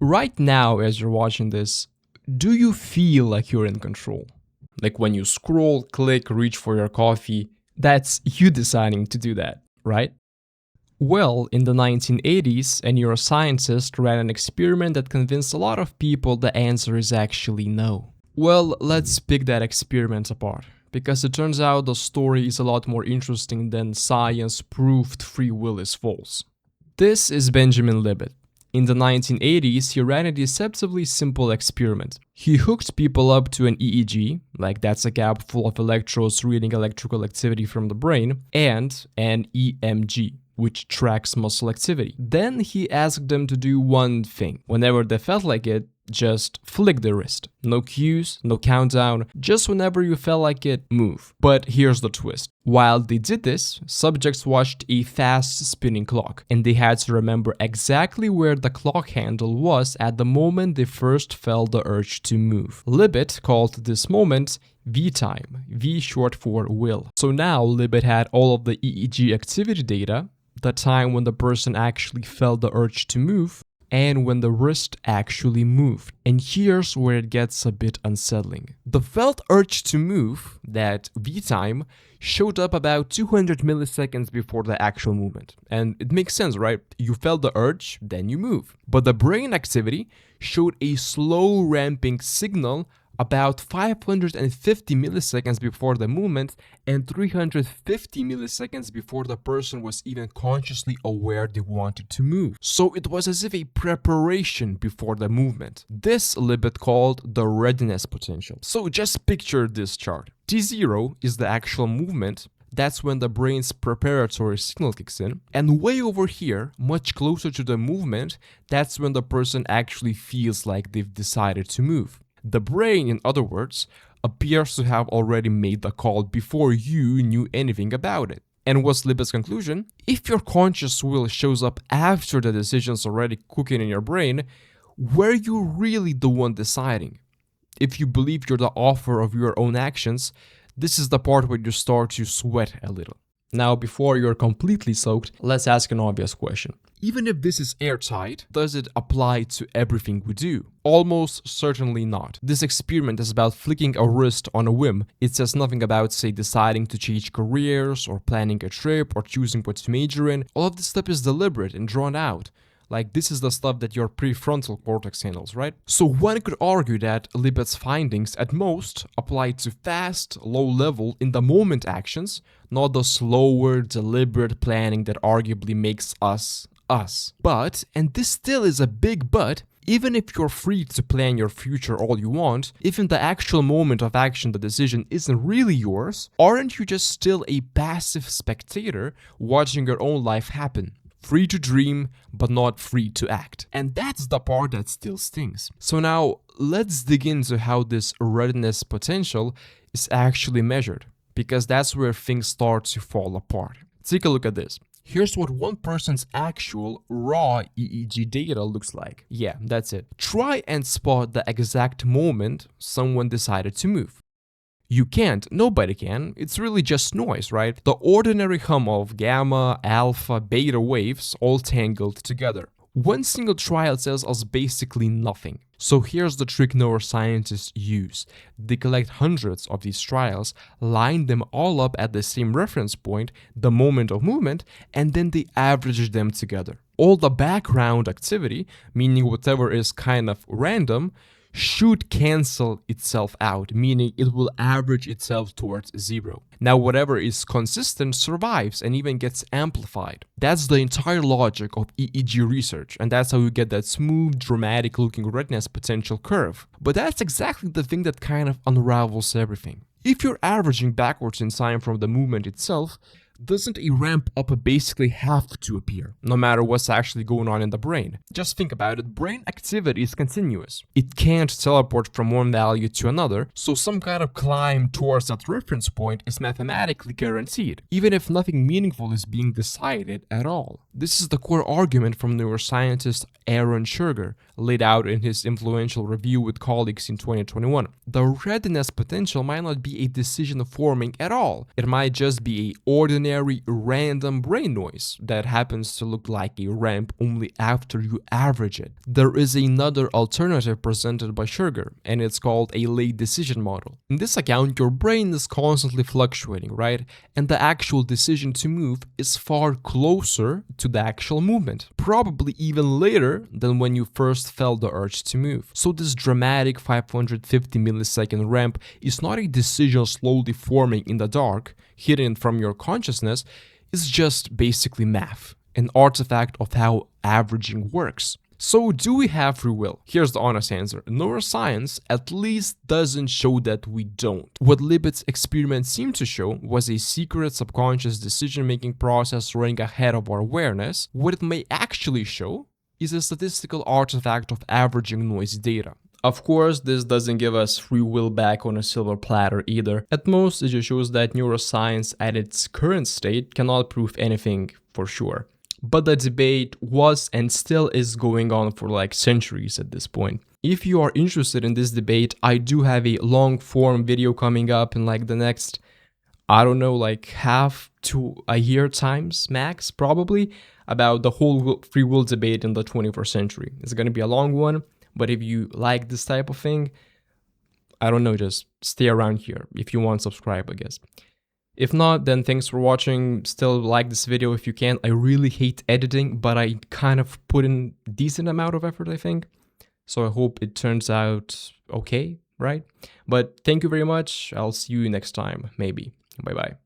Right now, as you're watching this, do you feel like you're in control? Like when you scroll, click, reach for your coffee, that's you deciding to do that, right? Well, in the 1980s, a neuroscientist ran an experiment that convinced a lot of people the answer is actually no. Well, let's pick that experiment apart, because it turns out the story is a lot more interesting than science proved free will is false. This is Benjamin Libet. In the 1980s, he ran a deceptively simple experiment. He hooked people up to an EEG, like that's a gap full of electrodes reading electrical activity from the brain, and an EMG, which tracks muscle activity. Then he asked them to do one thing. Whenever they felt like it, just flick the wrist. No cues, no countdown, just whenever you felt like it, move. But here's the twist. While they did this, subjects watched a fast spinning clock, and they had to remember exactly where the clock handle was at the moment they first felt the urge to move. Libet called this moment V time, V short for will. So now Libet had all of the EEG activity data, the time when the person actually felt the urge to move, and when the wrist actually moved. And here's where it gets a bit unsettling. The felt urge to move, that V time, showed up about 200 milliseconds before the actual movement. And it makes sense, right? You felt the urge, then you move. But the brain activity showed a slow ramping signal about 550 milliseconds before the movement and 350 milliseconds before the person was even consciously aware they wanted to move. So it was as if a preparation before the movement. This Libet called the readiness potential. So just picture this chart. T0 is the actual movement. That's when the brain's preparatory signal kicks in. And way over here, much closer to the movement, that's when the person actually feels like they've decided to move. The brain, in other words, appears to have already made the call before you knew anything about it. And what's Libet's conclusion? If your conscious will shows up after the decision's already cooking in your brain, were you really the one deciding? If you believe you're the author of your own actions, this is the part where you start to sweat a little. Now, before you're completely soaked, let's ask an obvious question. Even if this is airtight, does it apply to everything we do? Almost certainly not. This experiment is about flicking a wrist on a whim. It says nothing about, say, deciding to change careers, or planning a trip, or choosing what to major in. All of this stuff is deliberate and drawn out. Like, this is the stuff that your prefrontal cortex handles, right? So one could argue that Libet's findings at most apply to fast, low-level, in-the-moment actions, not the slower, deliberate planning that arguably makes us us. But, and this still is a big but, even if you're free to plan your future all you want, if in the actual moment of action the decision isn't really yours, aren't you just still a passive spectator watching your own life happen? Free to dream, but not free to act. And that's the part that still stings. So now, let's dig into how this readiness potential is actually measured, because that's where things start to fall apart. Take a look at this. Here's what one person's actual raw EEG data looks like. Yeah, that's it. Try and spot the exact moment someone decided to move. You can't, nobody can, it's really just noise, right? The ordinary hum of gamma, alpha, beta waves all tangled together. One single trial tells us basically nothing. So here's the trick neuroscientists use. They collect hundreds of these trials, line them all up at the same reference point, the moment of movement, and then they average them together. All the background activity, meaning whatever is kind of random, should cancel itself out, meaning it will average itself towards zero. Now, whatever is consistent survives and even gets amplified. That's the entire logic of EEG research, and that's how you get that smooth, dramatic looking readiness potential curve. But that's exactly the thing that kind of unravels everything. If you're averaging backwards in time from the movement itself, doesn't a ramp up basically have to appear, no matter what's actually going on in the brain? Just think about it, brain activity is continuous. It can't teleport from one value to another, so some kind of climb towards that reference point is mathematically guaranteed, even if nothing meaningful is being decided at all. This is the core argument from neuroscientist Aaron Schurgers, laid out in his influential review with colleagues in 2021. The readiness potential might not be a decision forming at all. It might just be an ordinary ordinary random brain noise that happens to look like a ramp only after you average it. There is another alternative presented by Schurgers, and it's called a late decision model. In this account, your brain is constantly fluctuating, right? And the actual decision to move is far closer to the actual movement, probably even later than when you first felt the urge to move. So this dramatic 550 millisecond ramp is not a decision slowly forming in the dark, hidden from your consciousness. It's just basically math, an artifact of how averaging works. So do we have free will? Here's the honest answer. Neuroscience at least doesn't show that we don't. What Libet's experiment seemed to show was a secret subconscious decision-making process running ahead of our awareness. What it may actually show is a statistical artifact of averaging noise data. Of course, this doesn't give us free will back on a silver platter either. At most, it just shows that neuroscience at its current state cannot prove anything for sure. But the debate was and still is going on for like centuries at this point. If you are interested in this debate, I do have a long form video coming up in like the next, I don't know, like half to a year times max, probably, about the whole free will debate in the 21st century. It's going to be a long one, but if you like this type of thing, I don't know, just stay around here. If you want, subscribe, I guess. If not, then thanks for watching. Still like this video if you can. I really hate editing, but I kind of put in a decent amount of effort, I think. So I hope it turns out okay, right? But thank you very much. I'll see you next time, maybe. Bye-bye.